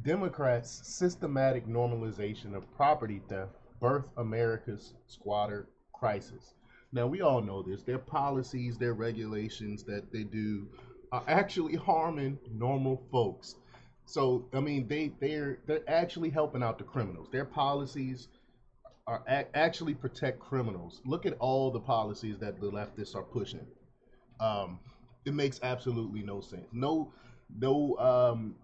Democrats' systematic normalization of property theft birthed America's squatter crisis. Now, we all know this. Their policies, their regulations that they do are actually harming normal folks. So, I mean, they're actually helping out the criminals. Their policies are actually protect criminals. Look at all the policies that the leftists are pushing. Um, it makes absolutely no sense. No, um,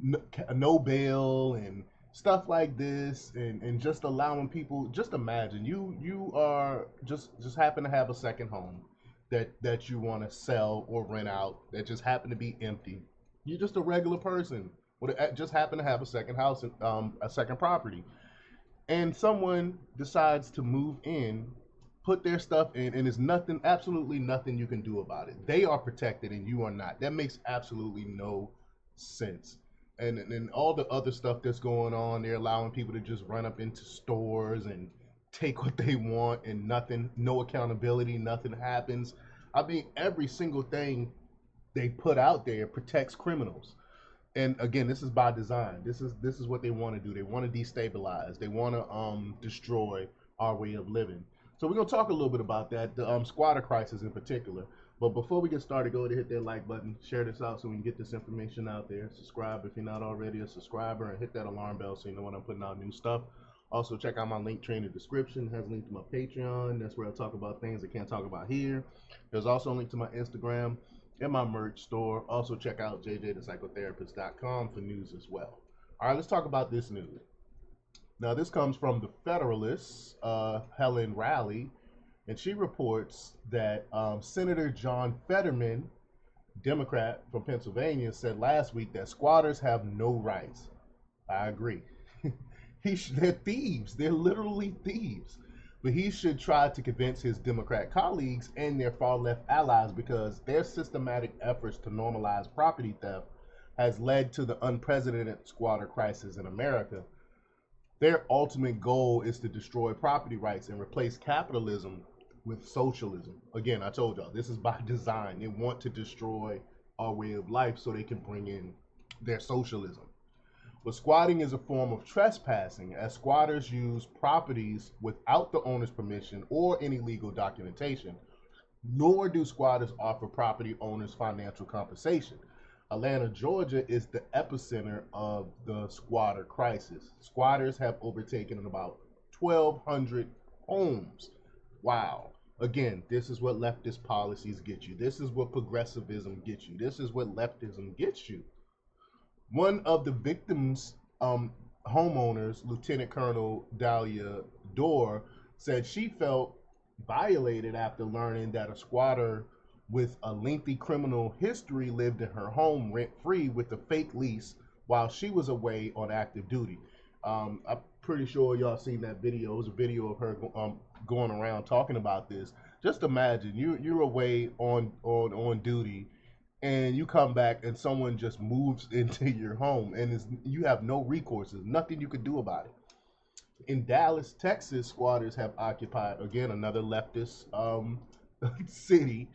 no, no bail and stuff like this, and just allowing people. Just imagine you are just happen to have a second home that you want to sell or rent out that just happen to be empty. You're just a regular person would just happen to have a second house, a second property, and someone decides to move in, put their stuff in, and there's nothing, absolutely nothing you can do about it. They are protected and you are not. That makes absolutely no sense. And all the other stuff that's going on, they're allowing people to just run up into stores and take what they want, and nothing, no accountability, nothing happens. I mean, every single thing they put out there protects criminals. And again, this is by design. This is what they want to do. They want to destabilize. They want to destroy our way of living. So we're gonna talk a little bit about that, the squatter crisis in particular. But before we get started, go ahead and hit that like button, share this out so we can get this information out there. Subscribe if you're not already a subscriber, and hit that alarm bell so you know when I'm putting out new stuff. Also, check out my link tree in the description. It has a link to my Patreon. That's where I talk about things I can't talk about here. There's also a link to my Instagram and my merch store. Also, check out jjthepsychotherapist.com for news as well. All right, let's talk about this news. Now, this comes from the Federalist, Helen Raleigh, and she reports that Senator John Fetterman, Democrat from Pennsylvania, said last week that squatters have no rights. I agree. They're thieves. They're literally thieves. But he should try to convince his Democrat colleagues and their far left allies, because their systematic efforts to normalize property theft has led to the unprecedented squatter crisis in America. Their ultimate goal is to destroy property rights and replace capitalism with socialism. Again, I told y'all, this is by design. They want to destroy our way of life so they can bring in their socialism. But squatting is a form of trespassing, as squatters use properties without the owner's permission or any legal documentation, nor do squatters offer property owners financial compensation. Atlanta, Georgia is the epicenter of the squatter crisis. Squatters have overtaken about 1,200 homes. Wow. Again, this is what leftist policies get you. This is what progressivism gets you. This is what leftism gets you. One of the victims' homeowners, Lieutenant Colonel Dahlia Dorr, said she felt violated after learning that a squatter with a lengthy criminal history lived in her home rent free with a fake lease while she was away on active duty. I'm pretty sure y'all seen that video. It was a video of her going around talking about this. Just imagine you're away on duty, and you come back and someone just moves into your home, and you have no recourse. There's nothing you can do about it. In Dallas, Texas, squatters have occupied, again, another leftist city.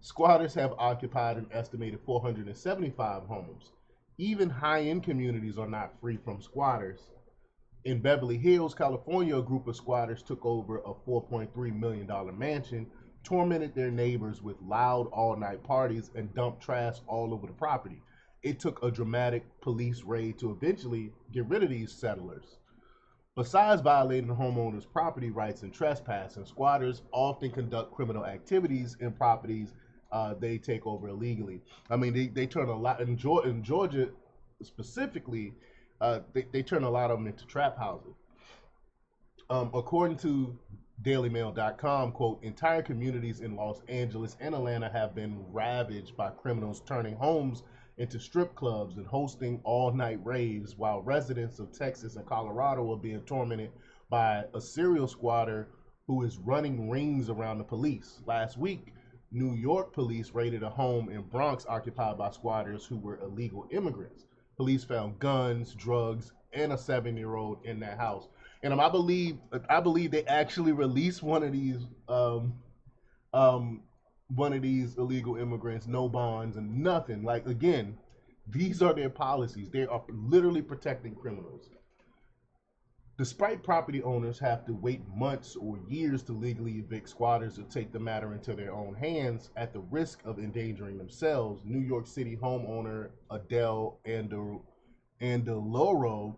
Squatters have occupied an estimated 475 homes. Even high-end communities are not free from squatters. In Beverly Hills, California, a group of squatters took over a $4.3 million mansion, tormented their neighbors with loud all-night parties, and dumped trash all over the property. It took a dramatic police raid to eventually get rid of these settlers. Besides violating the homeowners' property rights and trespassing, squatters often conduct criminal activities in properties they take over illegally. I mean, they turn a lot, in Georgia specifically, they turn a lot of them into trap houses. According to DailyMail.com, quote, entire communities in Los Angeles and Atlanta have been ravaged by criminals turning homes into strip clubs and hosting all-night raves, while residents of Texas and Colorado are being tormented by a serial squatter who is running rings around the police. Last week, New York police raided a home in Bronx occupied by squatters who were illegal immigrants. Police found guns, drugs, and a 7-year-old in that house. And I believe they actually released um, one of these illegal immigrants, no bonds and nothing. Like, again, These are their policies. They are literally protecting criminals. Despite property owners have to wait months or years to legally evict squatters or take the matter into their own hands at the risk of endangering themselves, New York City homeowner Adele Andeloro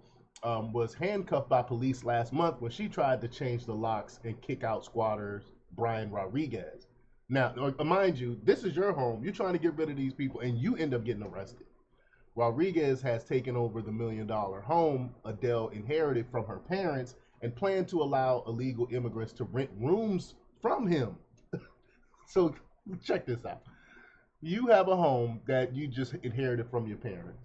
was handcuffed by police last month when she tried to change the locks and kick out squatters Brian Rodriguez. Now, mind you, this is your home. You're trying to get rid of these people, and you end up getting arrested. Rodriguez has taken over the $1 million home Adele inherited from her parents and planned to allow illegal immigrants to rent rooms from him. So check this out. You have a home that you just inherited from your parents.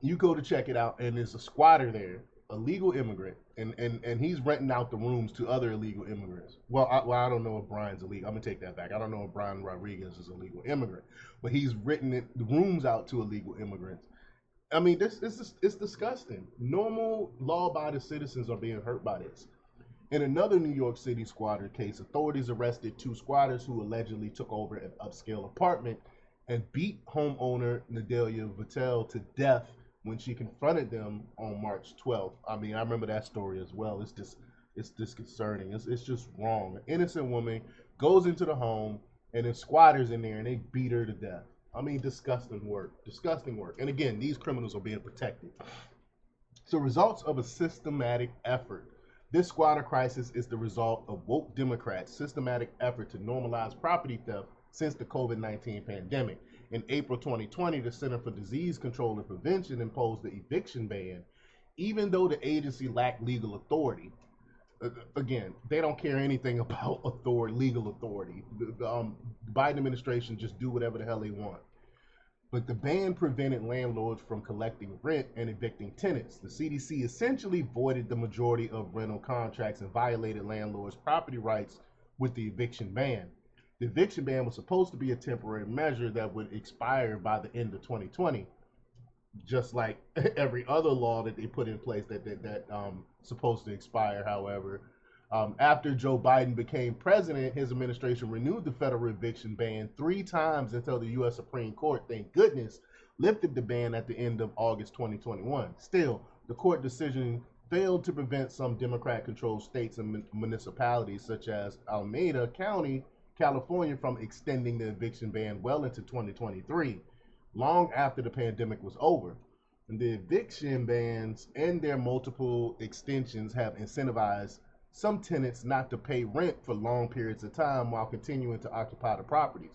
You go to check it out, and there's a squatter there, a legal immigrant, and he's renting out the rooms to other illegal immigrants. Well, I don't know if Brian's illegal. I'm gonna take that back. I don't know if Brian Rodriguez is a legal immigrant, but he's the rooms out to illegal immigrants. I mean, this it's disgusting. Normal law-abiding citizens are being hurt by this. In another New York City squatter case, authorities arrested two squatters who allegedly took over an upscale apartment and beat homeowner Nadelia Vitale to death when she confronted them on March 12th. I mean, I remember that story as well. It's disconcerting. It's just wrong. An innocent woman goes into the home and there's squatters in there and they beat her to death. I mean, disgusting work. Disgusting work. And again, these criminals are being protected. So, results of a systematic effort. This squatter crisis is the result of woke Democrats' systematic effort to normalize property theft since the COVID-19 pandemic. In April 2020, the Center for Disease Control and Prevention imposed the eviction ban, even though the agency lacked legal authority. Again, they don't care anything about legal authority. The Biden administration just do whatever the hell they want. But the ban prevented landlords from collecting rent and evicting tenants. The CDC essentially voided the majority of rental contracts and violated landlords' property rights with the eviction ban. The eviction ban was supposed to be a temporary measure that would expire by the end of 2020, just like every other law that they put in place that supposed to expire. However, after Joe Biden became president, his administration renewed the federal eviction ban 3 times until the U.S. Supreme Court, thank goodness, lifted the ban at the end of August 2021. Still, the court decision failed to prevent some Democrat-controlled states and municipalities, such as Alameda County, California, from extending the eviction ban well into 2023, long after the pandemic was over. And the eviction bans and their multiple extensions have incentivized some tenants not to pay rent for long periods of time while continuing to occupy the properties.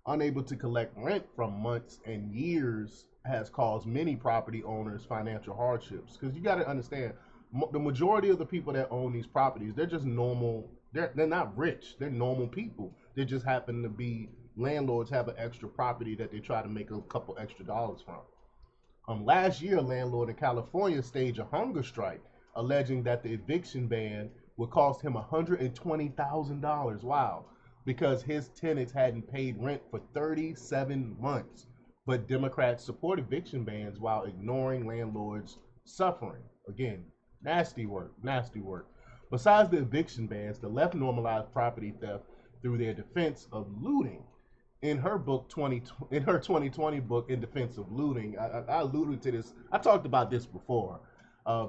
Unable to collect rent from months and years has caused many property owners financial hardships. Because you got to understand, the majority of the people that own these properties, they're just normal. They're not rich. They're normal people. They just happen to be landlords, have an extra property that they try to make a couple extra dollars from. Last year, a landlord in California staged a hunger strike, alleging that the eviction ban would cost him $120,000. Wow, because his tenants hadn't paid rent for 37 months. But Democrats support eviction bans while ignoring landlords' suffering. Again, nasty work, nasty work. Besides the eviction bans, the left normalized property theft through their defense of looting. In her 2020 book, In Defense of Looting, I alluded to this. I talked about this before.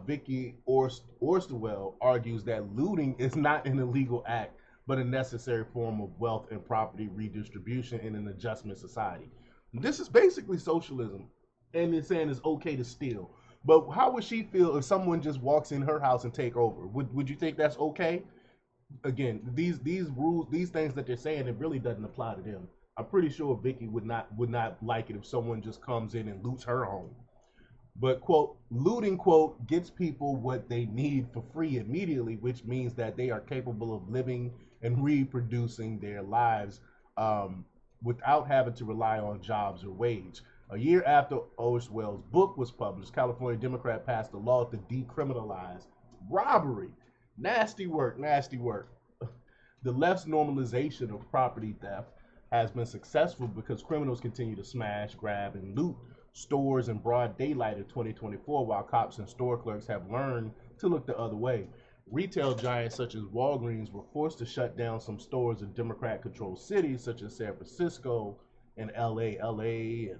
Vicky Osterwell argues that looting is not an illegal act, but a necessary form of wealth and property redistribution in an adjustment society. This is basically socialism, and it's saying it's okay to steal. But how would she feel if someone just walks in her house and take over? Would you think that's okay? Again, these rules, these things that they're saying, it really doesn't apply to them. I'm pretty sure Vicky would not like it if someone just comes in and loots her home. But quote, looting quote gets people what they need for free immediately, which means that they are capable of living and reproducing their lives without having to rely on jobs or wage. A year after Oswell's book was published, California Democrat passed a law to decriminalize robbery. Nasty work, nasty work. The left's normalization of property theft has been successful because criminals continue to smash, grab, and loot stores in broad daylight in 2024, while cops and store clerks have learned to look the other way. Retail giants such as Walgreens were forced to shut down some stores in Democrat-controlled cities such as San Francisco and LA and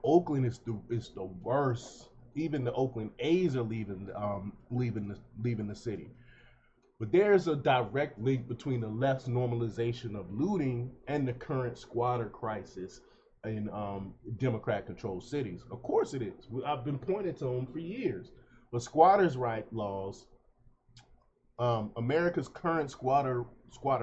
Oakland is the worst. Even the Oakland A's are leaving the city. But there's a direct link between the left's normalization of looting and the current squatter crisis in Democrat-controlled cities. Of course, it is. I've been pointing to them for years. But squatters' right laws, America's current squatter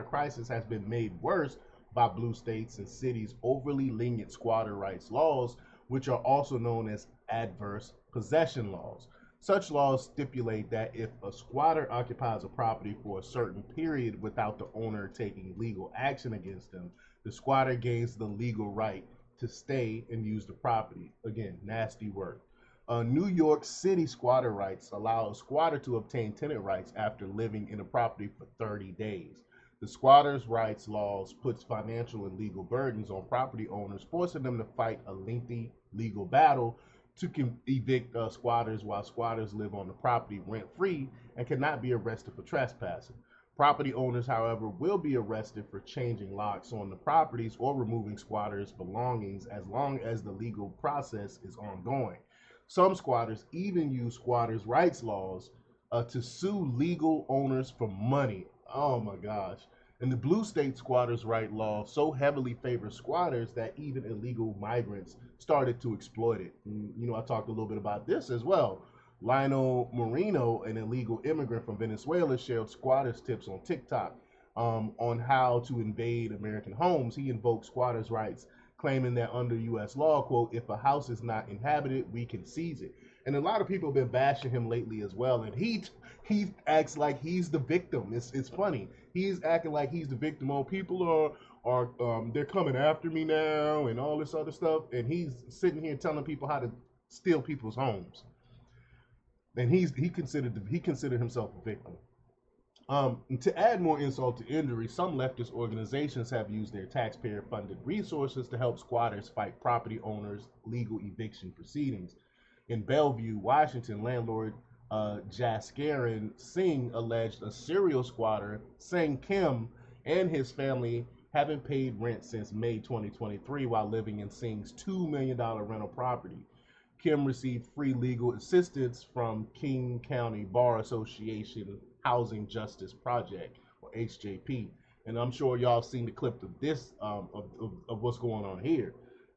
crisis has been made worse by blue states and cities' overly lenient squatter rights laws, which are also known as adverse possession laws. Such laws stipulate that if a squatter occupies a property for a certain period without the owner taking legal action against them, the squatter gains the legal right to stay and use the property. Again, nasty work. New York City squatter rights allow a squatter to obtain tenant rights after living in a property for 30 days. The squatters' rights laws puts financial and legal burdens on property owners, forcing them to fight a lengthy legal battle to evict squatters while squatters live on the property rent-free and cannot be arrested for trespassing. Property owners, however, will be arrested for changing locks on the properties or removing squatters' belongings as long as the legal process is ongoing. Some squatters even use squatters' rights laws to sue legal owners for money. Oh my gosh. And the blue state squatters' right law so heavily favors squatters that even illegal migrants started to exploit it. And, I talked a little bit about this as well. Lionel Moreno, an illegal immigrant from Venezuela, shared squatters' tips on TikTok on how to invade American homes. He invoked squatters' rights, claiming that under U.S. law, quote, if a house is not inhabited, we can seize it. And a lot of people have been bashing him lately as well. And he acts like he's the victim. It's funny. He's acting like he's the victim. Oh, people are they're coming after me now and all this other stuff. And he's sitting here telling people how to steal people's homes. And he considered himself a victim. To add more insult to injury, some leftist organizations have used their taxpayer-funded resources to help squatters fight property owners' legal eviction proceedings. In Bellevue, Washington, landlord Jaskaran Singh alleged a serial squatter, Singh Kim, and his family haven't paid rent since May 2023 while living in Singh's $2 million rental property. Kim received free legal assistance from King County Bar Association Housing Justice Project, or HJP. And I'm sure y'all seen the clip of this, of what's going on here.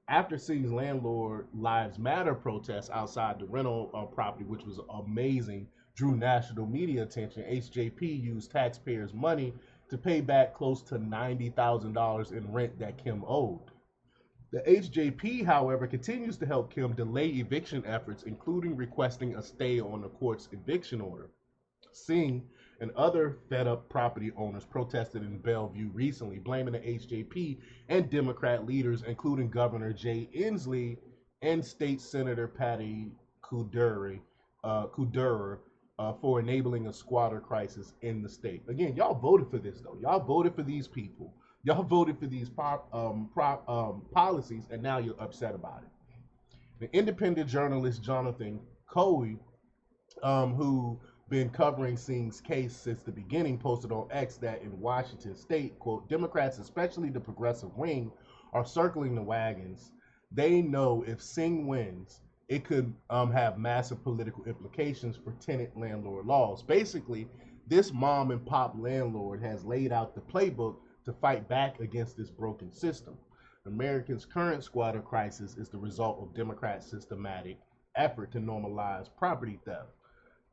After Singh's landlord Lives Matter protests outside the rental property, which was amazing, drew national media attention, HJP used taxpayers' money to pay back close to $90,000 in rent that Kim owed. The HJP, however, continues to help Kim delay eviction efforts, including requesting a stay on the court's eviction order. Singh and other fed-up property owners protested in Bellevue recently, blaming the HJP and Democrat leaders, including Governor Jay Inslee and State Senator Patty Kudurer, for enabling a squatter crisis in the state. Again, y'all voted for this, though. Y'all voted for these people. Y'all voted for these policies, and now you're upset about it. The independent journalist Jonathan Coe, who been covering Singh's case since the beginning, posted on X that in Washington state, quote, Democrats, especially the progressive wing, are circling the wagons. They know if Singh wins, it could have massive political implications for tenant-landlord laws. Basically, this mom and pop landlord has laid out the playbook to fight back against this broken system. Americans' current squatter crisis is the result of Democrats' systematic effort to normalize property theft.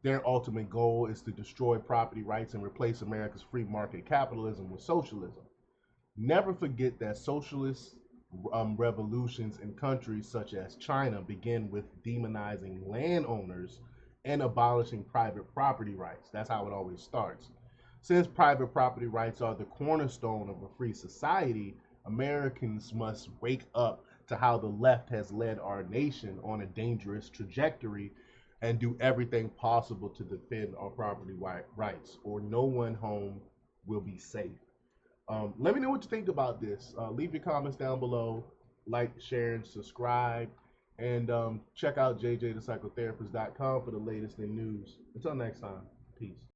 Their ultimate goal is to destroy property rights and replace America's free market capitalism with socialism. Never forget that socialist revolutions in countries such as China begin with demonizing landowners and abolishing private property rights. That's how it always starts. Since private property rights are the cornerstone of a free society, Americans must wake up to how the left has led our nation on a dangerous trajectory and do everything possible to defend our property rights, or no one home will be safe. Let me know what you think about this. Leave your comments down below. Like, share, and subscribe. And check out jjthepsychotherapist.com for the latest in news. Until next time, peace.